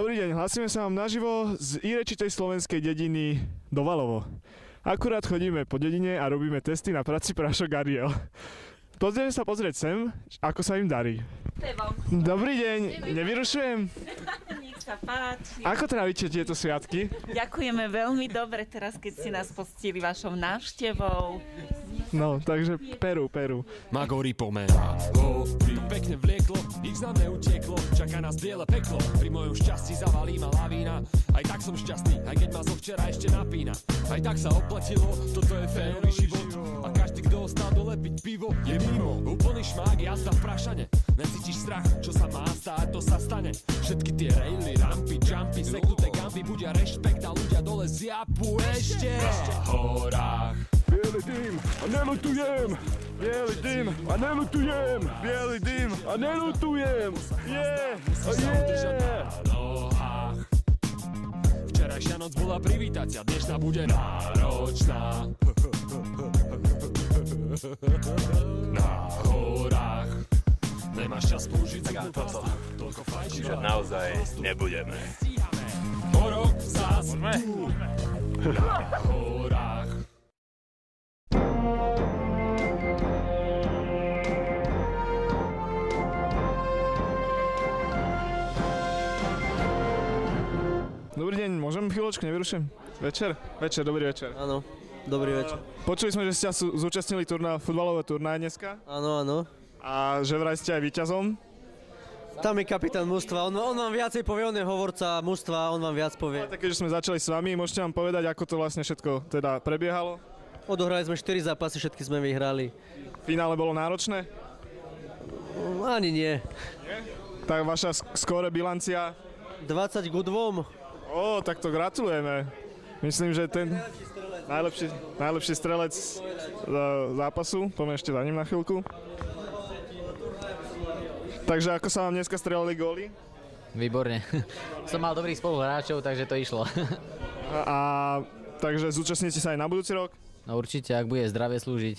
Dobrý deň, hlasíme sa vám naživo z irečitej slovenskej dediny Dovalovo. Akurát chodíme po dedine a robíme testy na prací prášok Ariel. Poďme sa pozrieť sem, ako sa im darí. Dobrý deň, nevyrušujem? Nech sa páči. Ako trávite tieto sviatky? Ďakujeme veľmi dobre teraz, keď si nás poctili vašou návštevou. No, takže Peru. Magorí pomená, pekne vlieklo, nič nám neutieklo, čaká nás biele peklo, pri mojom šťastí zavalí ma lavína, aj tak som šťastný, aj keď ma zo včera ešte napína, aj tak sa oplatilo, toto je férový život, a každý, kto ostal dole piť pivo, je mimo, úplný šmák, jazda v prašane, necítiš strach, čo sa má stáť, to sa stane, všetky tie raily, rampy, jumpy, seknuté gamby, budia rešpekt a ľudia dole zjapu ešte na horách. Bielý dym a nelutujem! Bielý dym a nelutujem! Bielý dym a nelutujem! Nohách. Včerajšia noc bola privítacia, dnešná bude náročná. Na horách nemáš čas použiť toto. Toľko fajčí, Že naozaj nebudeme. o rok zás tu. Na horách. Dobrý deň, môžem chvíľočku, nevyrušujem? Večer, dobrý večer. Áno, dobrý večer. Počuli sme, že ste sa zúčastnili futbalového turnaja dneska Áno. a že vraj ste aj víťazom. Tam je kapitán mužstva, on vám viacej povie, on je hovorca mužstva, on vám viac povie. A keďže sme začali s vami, môžete vám povedať, ako to vlastne všetko teda prebiehalo? Odohrali sme 4 zápasy, všetky sme vyhrali. V finále bolo náročné? Ani nie. Tak vaša skóre bilancia? 20 k 2. Tak to gratulujeme. Myslím, že ten najlepší strelec zápasu. Poďme ešte za ním na chvíľku. Takže ako sa vám dneska strelali góly? Výborne. Som mal dobrých spoluhráčov, takže to išlo. Takže zúčastníte sa aj na budúci rok? No určite, ak bude zdravie slúžiť.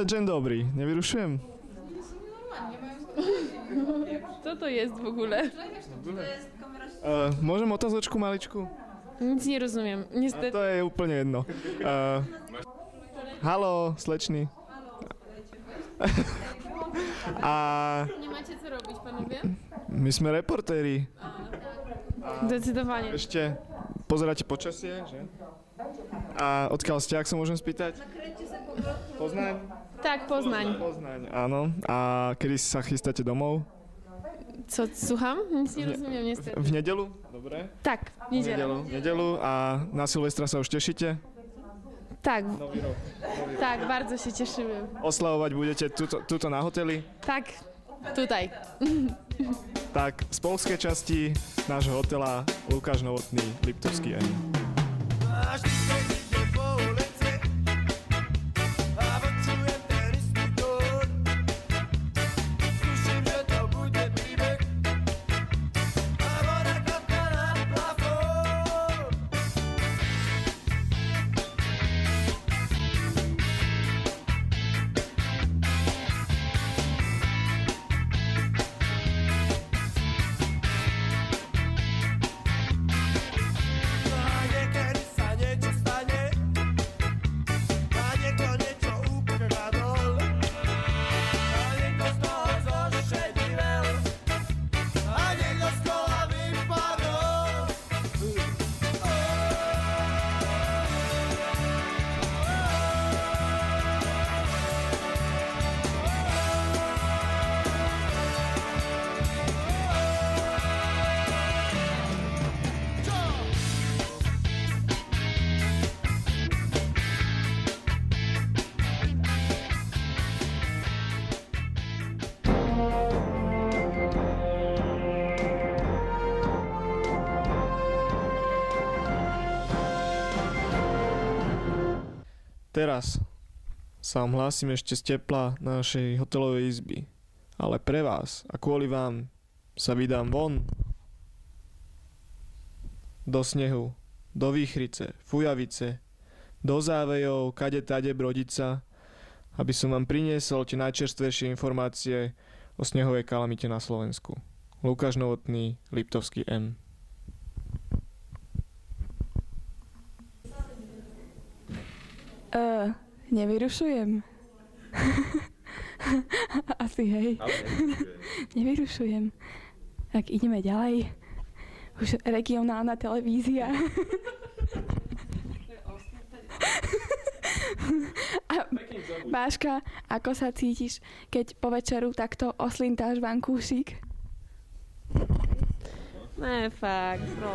Deň dobrý, nevyrušujem? Co to jest w ogóle? Môžem otázočku maličku? Nic nie rozumiem, niestety. To je úplne jedno. Haló, slečny. Nemáte co robić, panowie? My sme reportéri. Zdecydowanie. Ešte pozeráte počasie, že? A odkiaľ ste, ak sa môžem spýtať? Poznaň? Tak, Poznań. Poznaň, áno. A kedy sa chystáte domov? Co, słucham? Nic nie rozumiem, niestety. V nedeľu? Dobre. Tak, niedziela. V nedeľu. A na Silvestra sa už tešíte? Tak, Nový rok. tak, bardzo się cieszymy. Oslavovať budete tuto na hoteli? Tak, tutaj. Tak, z polskej časti nášho hotela Lukáš Novotný, Liptovský N. Teraz sa vám hlásim ešte z tepla našej hotelovej izby. Ale pre vás a kvôli vám sa vydám von do snehu, do výchrice, fujavice, do závejov, kade tade brodiť sa, aby som vám priniesol tie najčerstvejšie informácie o snehovej kalamite na Slovensku. Lukáš Novotný, Liptovský M. Nevyrušujem. Asi hej. Nevyrušujem. Tak ideme ďalej. Už regionálna televízia. A Váška, ako sa cítiš, keď po večeru takto oslintáš vankúšik? Ne, fakt, no.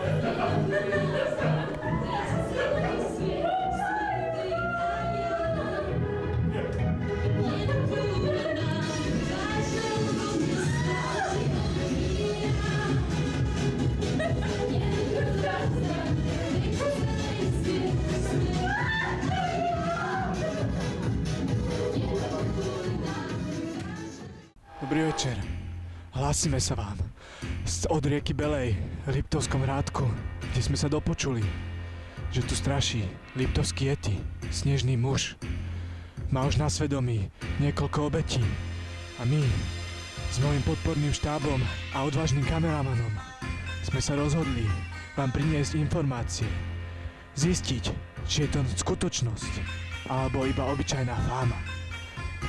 Dobrý večer. Hlásime sa vám od rieky Belej v Liptovskom Hrádku, kde sme sa dopočuli, že tu straší liptovský Yeti, snežný muž. Má už na svedomí niekoľko obetí a my s mojím podporným štábom a odvážnym kameramanom sme sa rozhodli vám priniesť informácie, zistiť, či je to skutočnosť alebo iba obyčajná fáma.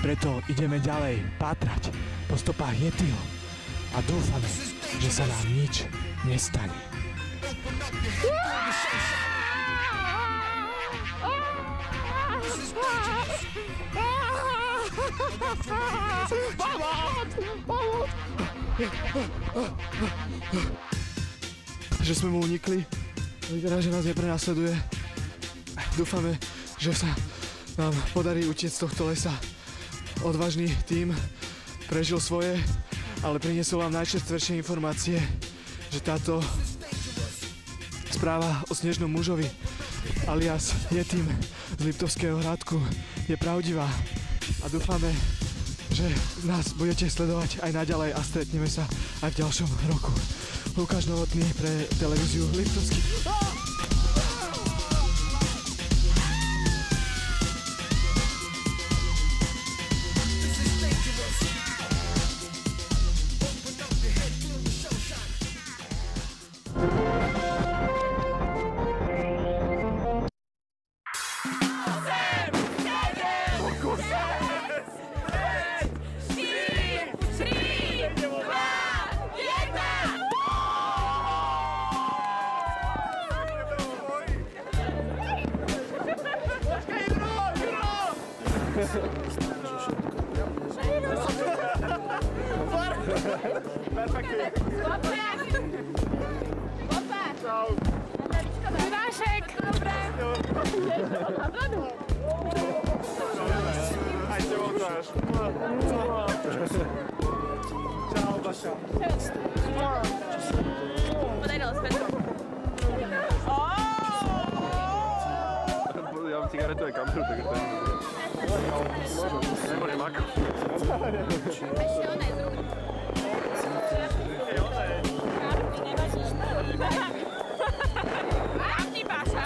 Preto ideme ďalej pátrať po stopách Yetiho a dúfame, že sa nám nič nestane. Že sme mu unikli, vyzerá, že nás neprenasleduje. Dúfame, že sa nám podarí utiecť z tohto lesa. Odvážny tím prežil svoje, ale priniesol vám najčerstvejšie informácie, že táto správa o snežnom mužovi alias Yetim z Liptovského Hrádku je pravdivá a dúfame, že nás budete sledovať aj naďalej a stretneme sa aj v ďalšom roku. Lukáš Novotný pre televíziu Liptovský. Vášek! Dobre. Aj tebou dáš. Čau, Baša. Podarilo sa to. Ja mám cigaretu aj kameru, takže to je... Nebudem ako. Ešte ona je z ruky. Nemáš nič. Mám ti, Baša.